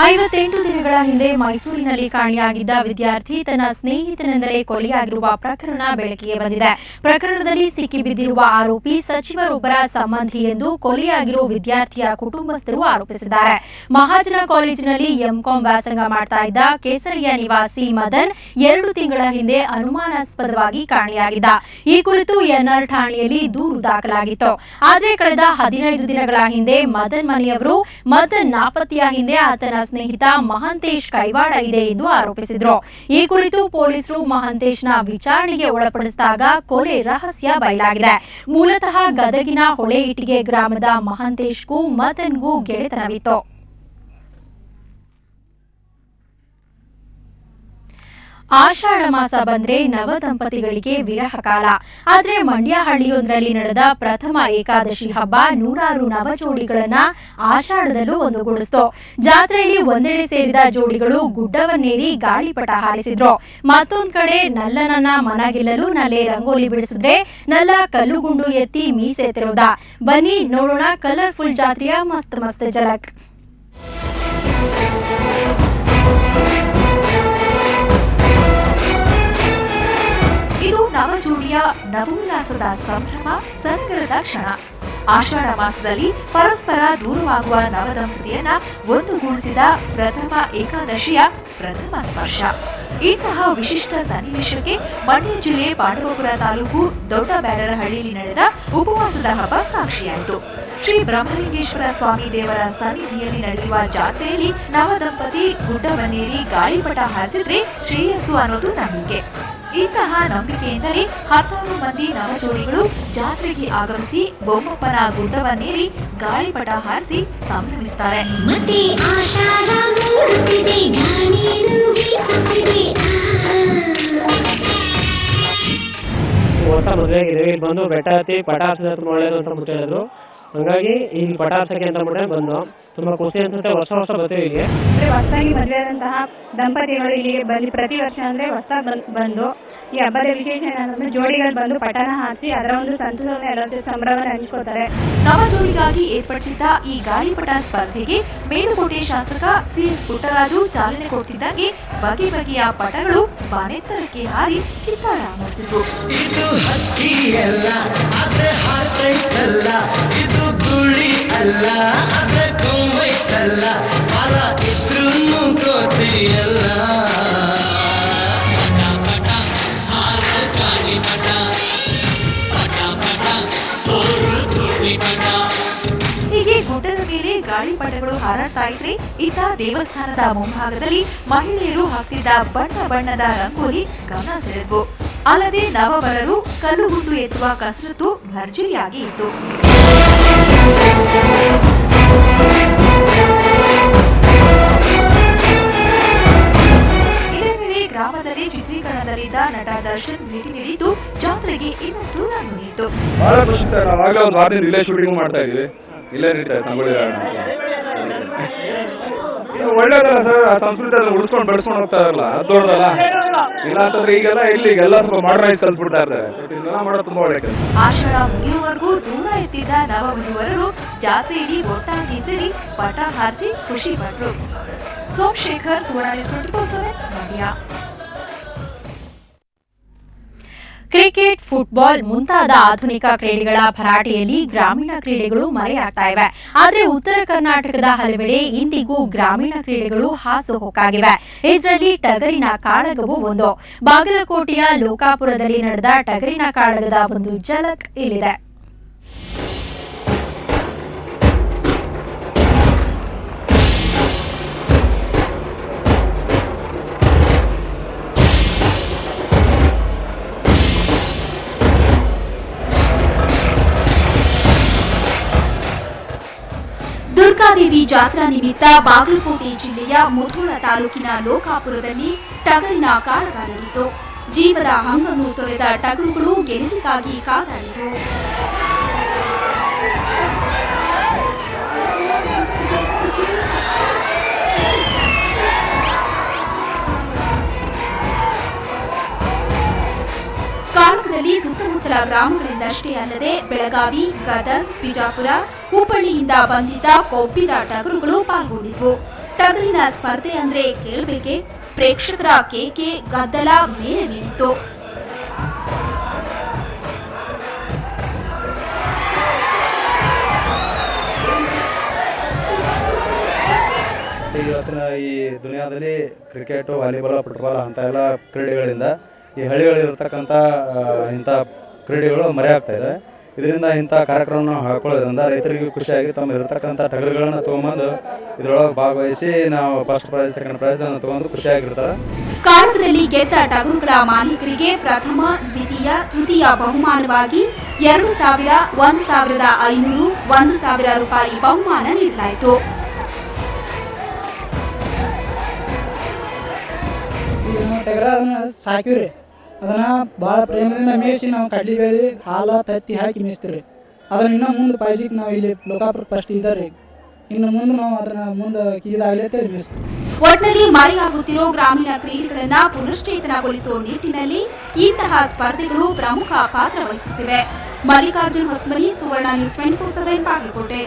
58 ದಿನಗಳ ಹಿಂದೆ ಮೈಸೂರಿನಲ್ಲಿ ಕಾಣೆಯಾಗಿದ್ದ ವಿದ್ಯಾರ್ಥಿ ತನ್ನ ಸ್ನೇಹಿತನೆಂದರೆ ಕೊಲೆಯಾಗಿರುವ ಪ್ರಕರಣ ಬೆಳಕಿಗೆ ಬಂದಿದೆ. ಪ್ರಕರಣದಲ್ಲಿ ಸಿಕ್ಕಿಬಿದ್ದಿರುವ ಆರೋಪಿ ಸಚಿವರೊಬ್ಬರ ಸಂಬಂಧಿ ಎಂದು ಕೊಲೆಯಾಗಿರುವ ವಿದ್ಯಾರ್ಥಿಯ ಕುಟುಂಬಸ್ಥರು ಆರೋಪಿಸಿದ್ದಾರೆ. ಮಹಾಜನ ಕಾಲೇಜಿನಲ್ಲಿ ಎಂಕಾಂ ವ್ಯಾಸಂಗ ಮಾಡ್ತಾ ಇದ್ದ ಕೇಸರಿಯ ನಿವಾಸಿ ಮದನ್ 2 ತಿಂಗಳ ಹಿಂದೆ ಅನುಮಾನಾಸ್ಪದವಾಗಿ ಕಾಣೆಯಾಗಿದ್ದ. ಈ ಕುರಿತು ಎನ್ಆರ್ ಠಾಣೆಯಲ್ಲಿ ದೂರು ದಾಖಲಾಗಿತ್ತು. ಆದರೆ ಕಳೆದ 15 ದಿನಗಳ ಹಿಂದೆ ಮದನ್ ಮನೆಯವರು ಮದನ್ ನಾಪತ್ತೆಯ ಹಿಂದೆ ಆತನ ಸ್ನೇಹಿತ ಮಹಾಂತೇಶ್ ಕೈವಾಡ ಇದೆ ಎಂದು ಆರೋಪಿಸಿದ್ರು. ಈ ಕುರಿತು ಪೊಲೀಸರು ಮಹಾಂತೇಶ್ನ ವಿಚಾರಣೆಗೆ ಒಳಪಡಿಸಿದಾಗ ಕೊಲೆ ರಹಸ್ಯ ಬಯಲಾಗಿದೆ. ಮೂಲತಃ ಗದಗಿನ ಹೊಳೆಇಟಿಗೆ ಗ್ರಾಮದ ಮಹಾಂತೇಶ್ಗೂ ಮದನ್ಗೂ ಗೆಳೆತನವಿತ್ತು. ಆಷಾಢ ಮಾಸ ಬಂದ್ರೆ ನವ ದಂಪತಿಗಳಿಗೆ ವಿರಹ ಕಾಲ. ಆದ್ರೆ ಮಂಡ್ಯ ಹಳ್ಳಿಯೊಂದರಲ್ಲಿ ನಡೆದ ಪ್ರಥಮ ಏಕಾದಶಿ ಹಬ್ಬ ನೂರಾರು ನವ ಜೋಡಿಗಳನ್ನ ಆಷಾಢದಲ್ಲೂ ಒಂದುಗೂಡಿಸಿತು. ಜಾತ್ರೆಯಲ್ಲಿ ಒಂದೆಡೆ ಸೇರಿದ ಜೋಡಿಗಳು ಗುಡ್ಡವನ್ನೇರಿ ಗಾಳಿಪಟ ಹಾರಿಸಿದ್ರು. ಮತ್ತೊಂದ್ ಕಡೆ ನಲ್ಲನನ್ನ ಮನಗೆಲ್ಲಲು ನಲ್ಲೆ ರಂಗೋಲಿ ಬಿಡಿಸಿದ್ರೆ ನಲ್ಲ ಕಲ್ಲುಗುಂಡು ಎತ್ತಿ ಮೀಸೆ ತೆರೆದ. ಬನ್ನಿ ನೋಡೋಣ ಕಲರ್ಫುಲ್ ಜಾತ್ರೆಯ ಮಸ್ತ್ ಮಸ್ತ್ ಝಲಕ್. ಇದು ನವಜೋಡಿಯ ನವೋಲ್ಲಾಸದ ಸಂಭ್ರಮ, ಸಡಗರದ ಕ್ಷಣ. ಆಷಾಢ ಮಾಸದಲ್ಲಿ ಪರಸ್ಪರ ದೂರವಾಗುವ ನವದಂಪತಿಯನ್ನ ಒಂದುಗೂಡಿಸಿದ ಪ್ರಥಮ ಏಕಾದಶಿಯ ಪ್ರಥಮ ಸ್ಪರ್ಶ. ಇಂತಹ ವಿಶಿಷ್ಟ ಸನ್ನಿವೇಶಕ್ಕೆ ಮಂಡ್ಯ ಜಿಲ್ಲೆ ಪಾಂಡವಪುರ ತಾಲೂಕು ದೊಡ್ಡಬ್ಯಾಡರಹಳ್ಳಿಯಲ್ಲಿ ನಡೆದ ಉಪವಾಸದ ಹಬ್ಬ ಸಾಕ್ಷಿಯಾಯಿತು. ಶ್ರೀ ಬ್ರಹ್ಮಲಿಂಗೇಶ್ವರ ಸ್ವಾಮಿ ದೇವರ ಸನ್ನಿಧಿಯಲ್ಲಿ ನಡೆಯುವ ಜಾತ್ರೆಯಲ್ಲಿ ನವದಂಪತಿ ಗುಡ್ಡವನ್ನೇರಿ ಗಾಳಿಪಟ ಹಾರಿಸಿದ್ರೆ ಶ್ರೇಯಸ್ಸು ಅನ್ನೋದು ನಂಬಿಕೆ. ಇಂತಹ ನಂಬಿಕೆಯಿಂದಲೇ 10 ಮಂದಿ ನವಜೋಡಿಗಳು ಜಾತ್ರೆಗೆ ಆಗಮಿಸಿ ಬೊಮ್ಮಪ್ಪನ ಗುಡ್ಡವನ್ನೇರಿ ಗಾಳಿಪಟ ಹಾರಿಸಿ ಸಂಭ್ರಮಿಸುತ್ತಾರೆ. ಬಂದು ಬೆಟ್ಟ ಹತ್ತಿ ಪಟ ಹಾರಿಸಿದ್ರೆ ಒಳ್ಳೇದು ಅಂತ ಹೇಳಿದ್ರು. ಹಂಗಾಗಿ ಈಗ ಪಟ ಹಾರ್ಸಕ್ಕೆ ಅಂತ ಬಂದು ತುಂಬಾ ಖುಷಿ ಅನ್ಸುತ್ತೆ. ವರ್ಷ ಬರ್ತೀವಿ ಇಲ್ಲಿಗೆ. ಹೊಸದಾಗಿ ಮದುವೆಯಾದಂತಹ ದಂಪತಿಗಳು ಇಲ್ಲಿಗೆ ಬಂದು ಪ್ರತಿ ವರ್ಷ ಅಂದ್ರೆ ಹೊಸದಾಗಿ ಬಂದು ಈ ಹಬ್ಬದ ವಿಶೇಷ ಏನಂದ್ರೆ ಜೋಡಿಗಳು ಬಂದು ಪಟನ ಹಾಕಿ ಅದರ ಒಂದು ಸಂತೋಷ ಸಂಭ್ರಮವನ್ನು ಹಂಚ್ಕೋತಾರೆ. ನವ ಜೋಡಿಗಾಗಿ ಏರ್ಪಡಿಸಿದ್ದ ಈ ಗಾಳಿಪಟ ಸ್ಪರ್ಧೆಗೆ ಮೇಲುಕೋಟೆ ಶಾಸಕ ಸಿಎಸ್ ಪುಟ್ಟರಾಜು ಚಾಲನೆ ಕೊಡ್ತಿದ್ದಂಗೆ ಬಗೆ ಬಗೆಯ ಪಟಗಳು ಬಾನೆತ್ತರಕ್ಕೆ ಹಾರಿ ಚಿತ್ತಾರ ಮೂಡಿಸಿದ್ವು. ಹೀಗೆ ಗುಡ್ಡದ ಮೇಲೆ ಗಾಳಿಪಟಗಳು ಹಾರಾಡ್ತಾ ಇದ್ರೆ ಇತ್ತ ದೇವಸ್ಥಾನದ ಮುಂಭಾಗದಲ್ಲಿ ಮಹಿಳೆಯರು ಹಾಕ್ತಿದ್ದ ಬಣ್ಣ ಬಣ್ಣದ ರಂಗೋಲಿ ಗಮನ ಸೆಳೆದ್ವು. ಅಲ್ಲದೆ ನವವರರು ಕಲ್ಲುಗುಂಡು ಎತ್ತುವ ಕಸರತ್ತು ಭರ್ಜರಿಯಾಗಿ ಇತ್ತು. ಇದೇ ವೇಳೆ ಗ್ರಾಮದಲ್ಲಿ ಚಿತ್ರೀಕರಣದಲ್ಲಿದ್ದ ನಟ ದರ್ಶನ್ ಭೇಟಿ ನೀಡಿದ್ದು ಜಾತ್ರೆಗೆ ಇನ್ನಷ್ಟು ರಂಗು ನೀಡಿತು. ಒಳ್ಳೇದಲ್ಲ ಸರ್, ಆ ಸಂಸ್ಕೃತಿ ಉಳಿಸ್ಕೊಂಡು ಬೆಳೆಸ್ಕೊಂಡು ಹೋಗ್ತಾ ಇರಲ್ಲ, ಅದು ದೊಡ್ಡದಲ್ಲ. ಇಲ್ಲ ಅಂತಂದ್ರೆ ಈಗೆಲ್ಲ ಸ್ವಲ್ಪ ಮಾಡರ್ನೈಸ್ ಕಲ್ತ್ಬಿಡ್ತಾ ಇರ್ತಾರೆ. ಇದೆಲ್ಲ ಮಾಡೋದು ತುಂಬಾ ಒಳ್ಳೆ ಕೆಲಸ. ಆಷಾಢ ಮುಗಿಯುವವರೆಗೂ ದೂರ ಎತ್ತಿದ್ದ ನವವಧುವರರು ಜಾತ್ರೆಯಲ್ಲಿ ಒಟ್ಟಾಗಿ ಸೇರಿ ಪಟ ಹಾರಿಸಿ ಖುಷಿ ಪಟ್ಟರು. ಸೋಮಶೇಖರ್, ಸುವರ್ಣ ನ್ಯೂಸ್ 24/7 ಮಂಡ್ಯ. ಕ್ರಿಕೆಟ್, ಫುಟ್ಬಾಲ್ ಮುಂತಾದ ಆಧುನಿಕ ಕ್ರೀಡೆಗಳ ಭರಾಟೆಯಲ್ಲಿ ಗ್ರಾಮೀಣ ಕ್ರೀಡೆಗಳು ಮರೆಯಾಗ್ತಾ ಇವೆ. ಆದರೆ ಉತ್ತರ ಕರ್ನಾಟಕದ ಹಲವೆಡೆ ಇಂದಿಗೂ ಗ್ರಾಮೀಣ ಕ್ರೀಡೆಗಳು ಹಾಸುಹೊಕ್ಕಾಗಿವೆ. ಇದರಲ್ಲಿ ಟಗರಿನ ಕಾಳಗವೂ ಒಂದು. ಬಾಗಲಕೋಟೆಯ ಲೋಕಾಪುರದಲ್ಲಿ ನಡೆದ ಟಗರಿನ ಕಾಳಗದ ಒಂದು ಝಲಕ್ ಇಲ್ಲಿದೆ. ದುರ್ಗಾದೇವಿ ಜಾತ್ರಾ ನಿಮಿತ್ತ ಬಾಗಲಕೋಟೆ ಜಿಲ್ಲೆಯ ಮುಧೋಳ ತಾಲೂಕಿನ ಲೋಕಾಪುರದಲ್ಲಿ ಟಗರಿನ ಕಾಳಗ ನಡೆಯಿತು. ಜೀವದ ಹಂಗನ್ನು ತೊರೆದ ಟಗರುಗಳು ಗೆಲುವಿಗಾಗಿ ಕಾದಾಡಿತು. ಕಾಳಗದಲ್ಲಿ ಸುತ್ತಮುತ್ತಲ ಗ್ರಾಮಗಳಿಂದಷ್ಟೇ ಅಲ್ಲದೆ ಬೆಳಗಾವಿ, ಗದಗ, ಬಿಜಾಪುರ, ಹುಬ್ಬಳ್ಳಿಯಿಂದ ಬಂದಿದ್ದ ಕೊಬ್ಬಿದ ಟಗರುಗಳು ಪಾಲ್ಗೊಂಡಿದ್ವು. ಟಗರಿನ ಸ್ಪರ್ಧೆ ಅಂದ್ರೆ ಕೇಳ್ಬೇಕೆ? ಪ್ರೇಕ್ಷಕರ ಕೇಕೆ ಗದ್ದಲ ಮೇಲೆ ನಿಂತು. ಇವತ್ತಿನ ಈ ದುನಿಯಾದಲ್ಲಿ ಕ್ರಿಕೆಟು, ವಾಲಿಬಾಲ್, ಫುಟ್ಬಾಲ್ ಅಂತ ಎಲ್ಲ ಕ್ರೀಡೆಗಳಿಂದ ಈ ಹಳ್ಳಿಗಳಿರ್ತಕ್ಕಂಥ ಇಂಥ ಕ್ರೀಡೆಗಳು ಮರೆಯಾಗ್ತಾ ಇದೆ. ಇದರಿಂದ ಇಂಥ ಕಾರ್ಯಕ್ರಮವನ್ನು ಹಾಕೊಳ್ಳೋದ್ರಿಂದ ರೈತರಿಗೂ ಖುಷಿಯಾಗಿ ತಮ್ಮ ಇರತಕ್ಕಂಥ ಟಗರುಗಳನ್ನು ತೊಗೊಂಬಂದು ಇದರೊಳಗೆ ಭಾಗವಹಿಸಿ ನಾವು ಫಸ್ಟ್ ಪ್ರೈಸ್, ಸೆಕೆಂಡ್ ಪ್ರೈಸ್ ಅನ್ನು ತೊಗೊಂಡು ಖುಷಿಯಾಗಿರ್ತಾರೆ. ಕಾಳಗದಲ್ಲಿ ಗೆದ್ದ ಟಗರುಗಳ ಮಾಲೀಕರಿಗೆ ಪ್ರಥಮ, ದ್ವಿತೀಯ, ತೃತೀಯ ಬಹುಮಾನವಾಗಿ 2,000, 1,500, 1,000 ರೂಪಾಯಿ ಬಹುಮಾನ ನೀಡಲಾಯಿತು. ಟಗರ ಅದನ್ನ ಸಾಕಿವ್ರಿ, ಅದನ್ನ ಭಾಳ ಪ್ರೇಮದಿಂದ ಮೇಯಿಸಿ ನಾವು ಕಡ್ಲಿ ಬೇಳಿ ಹಾಲು ತತ್ತಿ ಹಾಕಿ ಮೇಯಿಸ್ತೀವಿ. ಅದನ್ನ ಇನ್ನೂ ಮುಂದೆ ಪಾಯ್ಸಿಗೆ ನಾವು ಇಲ್ಲಿ ಲೋಕಾಪುರ ಫಸ್ಟ್ ಇದ್ದಾರೆ, ಇನ್ನು ಮುಂದೆ ನಾವು ಅದನ್ನ ಮುಂದೆ ಇದಾಗಲೇ ಮೇಯಿಸ್ತೀವಿ. ಒಟ್ನಲ್ಲಿ ಮರೆಯಾಗುತ್ತಿರೋ ಗ್ರಾಮೀಣ ಕ್ರೀಡೆಗಳನ್ನ ಪುನಶ್ಚೇತನಗೊಳಿಸುವ ನಿಟ್ಟಿನಲ್ಲಿ ಇಂತಹ ಸ್ಪರ್ಧೆಗಳು ಪ್ರಮುಖ ಪಾತ್ರ ವಹಿಸುತ್ತಿವೆ. ಮಲ್ಲಿಕಾರ್ಜುನ್ ಹೊಸಮನಿ, ಸುವರ್ಣ ನ್ಯೂಸ್ 24/7 ಬಾಗಲಕೋಟೆ.